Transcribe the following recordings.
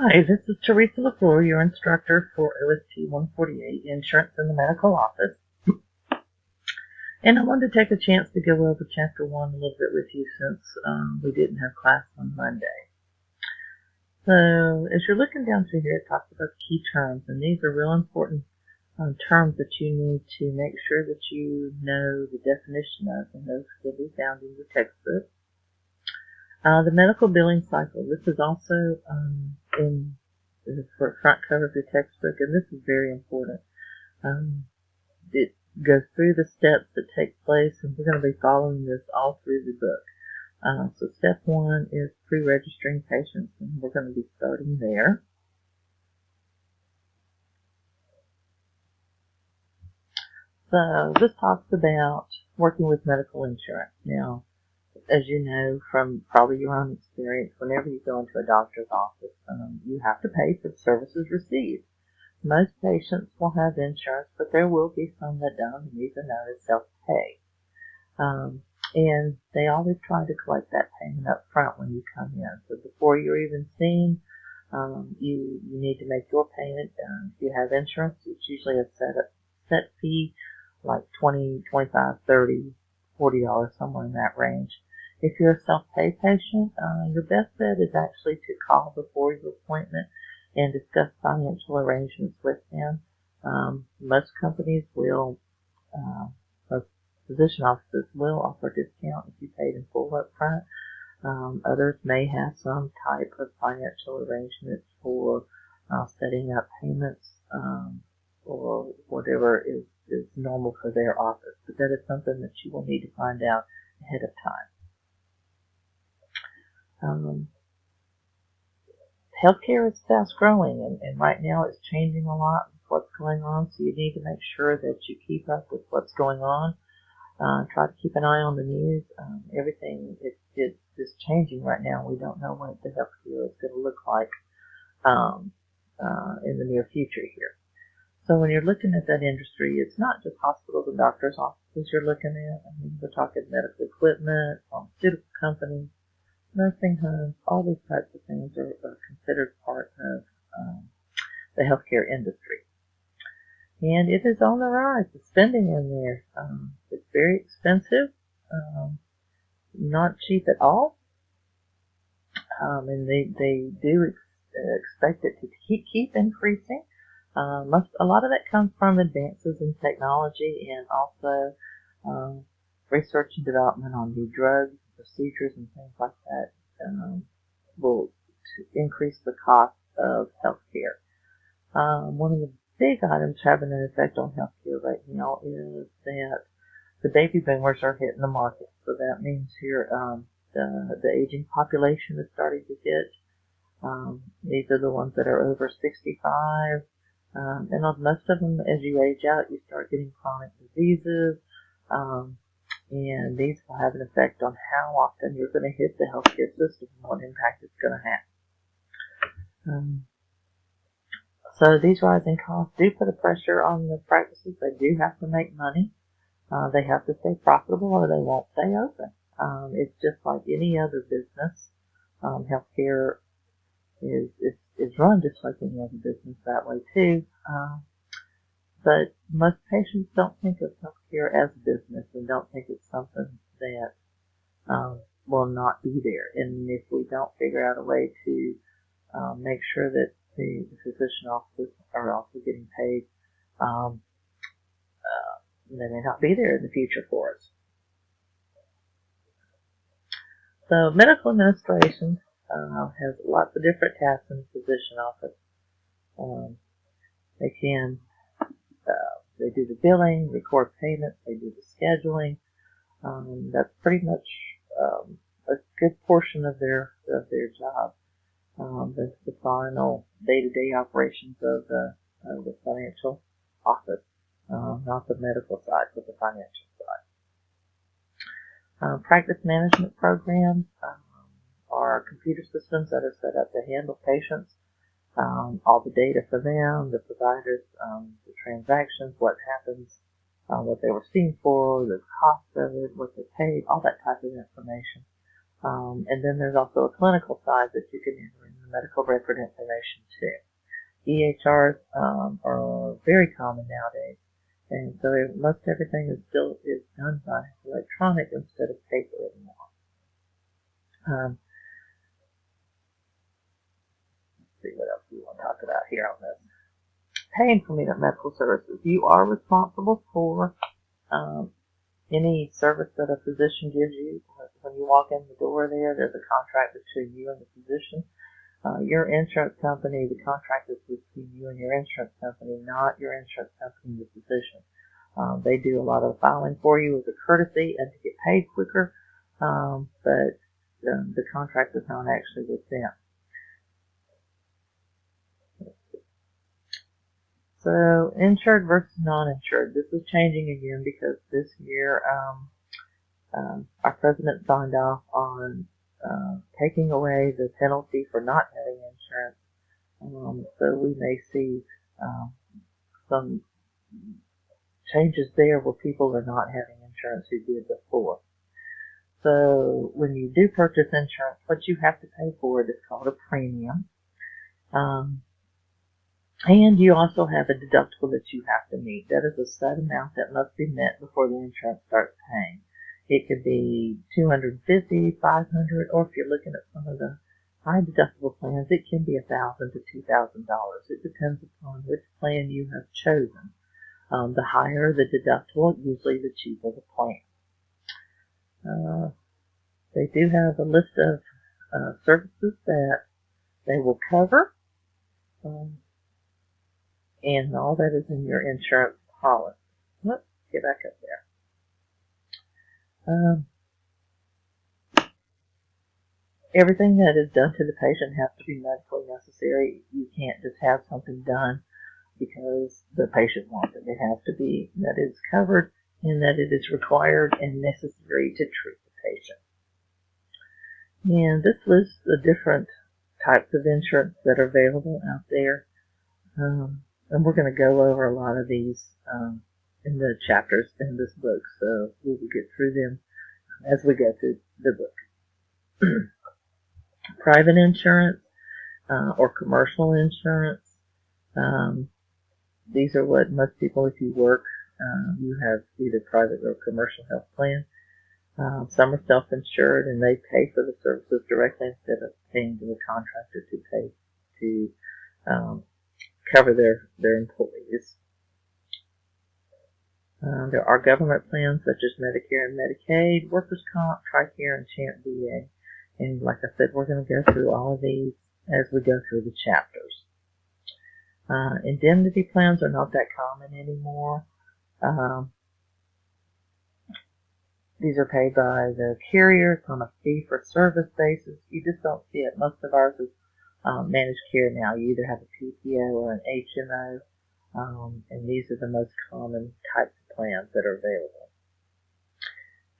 Hi, this is Teresa LaFleur, your instructor for OST 148, Insurance in the Medical Office. And I wanted to take a chance to go over Chapter 1 a little bit with you since we didn't have class on Monday. So, as you're looking down through here, it talks about key terms, and these are real important terms that you need to make sure that you know the definition of, and those will be found in your textbook. The medical billing cycle. This is also in the front cover of your textbook, and this is very important. It goes through the steps that take place, and we're going to be following this all through the book. So step 1 is pre-registering patients, and we're going to be starting there. So this talks about working with medical insurance. Now, as you know from probably your own experience, whenever you go into a doctor's office, you have to pay for the services received. Most patients will have insurance, but there will be some that don't, and these are known as self-pay. And they always try to collect that payment up front when you come in. So before you're even seen, you need to make your payment. If you have insurance, it's usually a set fee, like $20, $25, $30, $40, somewhere in that range. If you're a self-pay patient, your best bet is actually to call before your appointment and discuss financial arrangements with them. Most companies will, most physician offices will offer a discount if you paid in full up front. Others may have some type of financial arrangements for setting up payments or whatever is normal for their office. But that is something that you will need to find out ahead of time. Healthcare is fast growing, and right now it's changing a lot with what's going on, so you need to make sure that you keep up with what's going on. Try to keep an eye on the news. Everything is changing right now. We don't know what the healthcare is going to look like in the near future here. So when you're looking at that industry, it's not just hospitals and doctors' offices you're looking at. I mean, we're talking medical equipment, pharmaceutical companies, nursing homes, all these types of things are considered part of the healthcare industry. And it is on the rise. The spending in there, it's very expensive, not cheap at all. And they do expect it to keep increasing. A lot of that comes from advances in technology and also research and development on new drugs, procedures, and things like that will increase the cost of healthcare. One of the big items having an effect on healthcare right now is that the baby boomers are hitting the market. So that means here the aging population is starting to hit. These are the ones that are over 65. And on most of them, as you age out, you start getting chronic diseases. And these will have an effect on how often you're going to hit the healthcare system and what impact it's going to have. So these rising costs do put a pressure on the practices. They do have to make money. They have to stay profitable or they won't stay open. It's just like any other business. Healthcare is run just like any other business that way too. But most patients don't think of healthcare as a business and don't think it's something that will not be there. And if we don't figure out a way to make sure that the physician offices are also getting paid, they may not be there in the future for us. So medical administration has lots of different tasks in the physician office. They do the billing, record payments, they do the scheduling. That's pretty much a good portion of their job. The final day-to-day operations of the financial office, not the medical side, but the financial side. Practice management programs are computer systems that are set up to handle patients. All the data for them, the providers, the transactions, what happens, what they were seen for, the cost of it, what they paid, all that type of information. And then there's also a clinical side that you can enter in the medical record information too. EHRs are very common nowadays, and so most everything is done by electronic instead of paper anymore. Let's see what else we want to talk about here on this. Paying for medical services. You are responsible for any service that a physician gives you. When you walk in the door there's a contract between you and the physician. Your insurance company, the contract is between you and your insurance company, not your insurance company and the physician. They do a lot of filing for you as a courtesy and to get paid quicker, but the contract is not actually with them. So, insured versus non-insured. This is changing again because this year our president signed off on taking away the penalty for not having insurance. So we may see some changes there where people are not having insurance who did before. So when you do purchase insurance, what you have to pay for it is called a premium. And you also have a deductible that you have to meet. That is a set amount that must be met before the insurance starts paying. It could be $250, $500, or if you're looking at some of the high deductible plans, it can be $1,000 to $2,000. It depends upon which plan you have chosen. The higher the deductible, usually the cheaper the plan. They do have a list of services that they will cover. And all that is in your insurance policy. Let's get back up there. Everything that is done to the patient has to be medically necessary. You can't just have something done because the patient wants it. It has to be that it's covered and that it is required and necessary to treat the patient. And this lists the different types of insurance that are available out there. And we're going to go over a lot of these in the chapters in this book, so we will get through them as we go through the book. Private insurance or commercial insurance. These are what most people, if you work, you have either private or commercial health plan. Some are self-insured and they pay for the services directly instead of paying to the contractor to pay to cover their employees. There are government plans such as Medicare and Medicaid, Workers' Comp, TRICARE, and CHAMP VA. And like I said, we're going to go through all of these as we go through the chapters. Indemnity plans are not that common anymore. These are paid by the carriers on a fee-for-service basis. You just don't see it. Most of ours is managed care now. You either have a PPO or an HMO, and these are the most common types of plans that are available.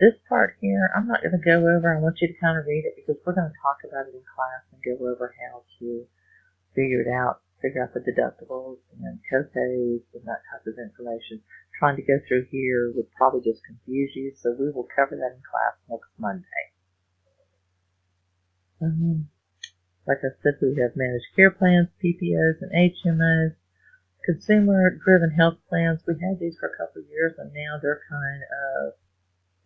This part here, I'm not going to go over. I want you to kind of read it because we're going to talk about it in class and go over how to figure out the deductibles and copays and that type of information. Trying to go through here would probably just confuse you, so we will cover that in class next Monday. Like I said, we have managed care plans, PPOs, and HMOs. Consumer-driven health plans, we had these for a couple of years, and now they're kind of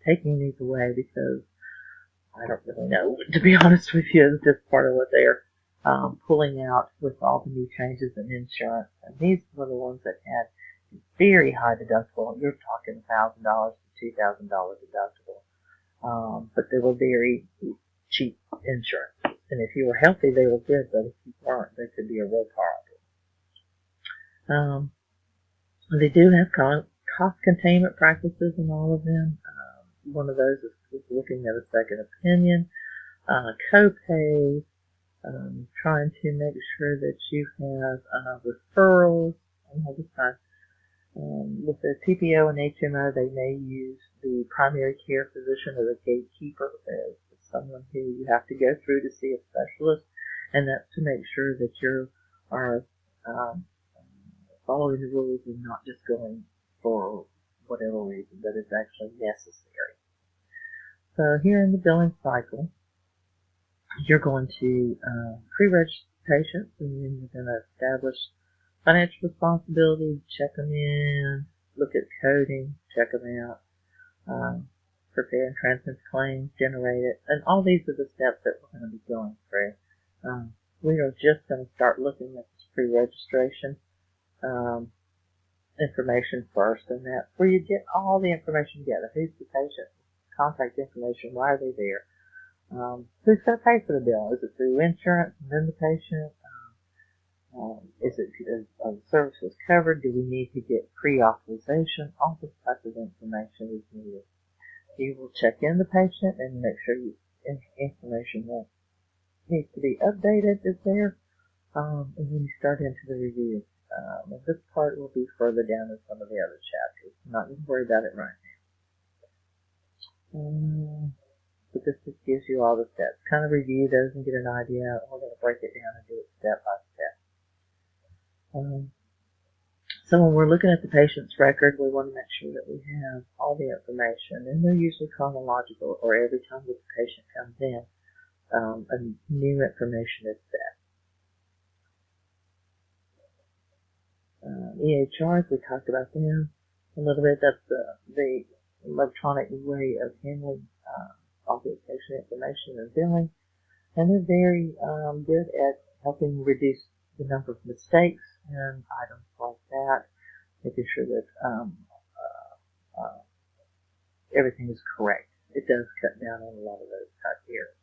taking these away because I don't really know, to be honest with you. It's just part of what they're pulling out with all the new changes in insurance. And these were the ones that had very high deductible. You're talking $1,000 to $2,000 deductible. But they were very cheap insurance. And if you were healthy, they were good, but if you weren't, they could be a real problem. They do have cost containment practices in all of them. One of those is looking at a second opinion, co-pays, trying to make sure that you have referrals all the time. With the PPO and HMO, they may use the primary care physician as a gatekeeper, as someone who you have to go through to see a specialist, and that's to make sure that you are following the rules and not just going for whatever reason that is actually necessary. So here in the billing cycle, you're going to patients, and then you're going to establish financial responsibility, check them in, look at coding, check them out, prepare and transmit claims, generate it, and all these are the steps that we're going to be going through. We are just going to start looking at this pre-registration information first, and that's where you get all the information together. Who's the patient? Contact information. Why are they there? Who's going to pay for the bill? Is it through insurance and then the patient? Is the services covered? Do we need to get pre-authorization? All this type of information is needed. You will check in the patient and make sure information that needs to be updated is there, and then you start into the review. And this part will be further down in some of the other chapters. I'm not going to worry about it right now. But this just gives you all the steps. Kind of review those and get an idea. We're going to break it down and do it step by step. So when we're looking at the patient's record, we want to make sure that we have all the information, and they're usually chronological, or every time the patient comes in, a new information is set. EHRs, we talked about them a little bit. That's the electronic way of handling all the patient information and billing, and they're very good at helping reduce the number of mistakes and items like that, making sure that everything is correct. It does cut down on a lot of those type errors.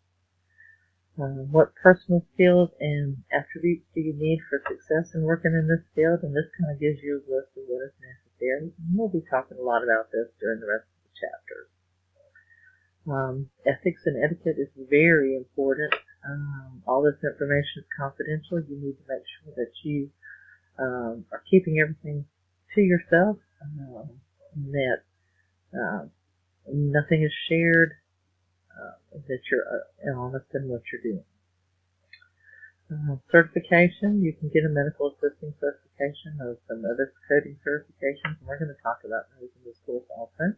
What personal skills and attributes do you need for success in working in this field? And this kind of gives you a list of what is necessary. And we'll be talking a lot about this during the rest of the chapters. Ethics and etiquette is very important. All this information is confidential. You need to make sure that you are keeping everything to yourself, that nothing is shared, that you're honest in what you're doing. Certification, you can get a medical assisting certification or some other coding certifications, and we're going to talk about those in this course also.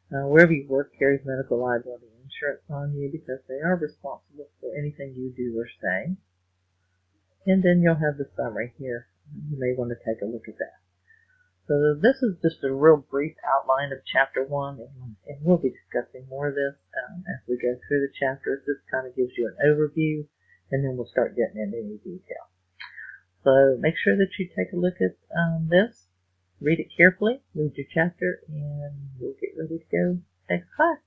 Wherever you work carries medical liability insurance on you because they are responsible for anything you do or say. And then you'll have the summary here. You may want to take a look at that. So this is just a real brief outline of Chapter 1, and we'll be discussing more of this as we go through the chapters. This kind of gives you an overview, and then we'll start getting into any detail. So make sure that you take a look at this, read it carefully, read your chapter, and we'll get ready to go next class.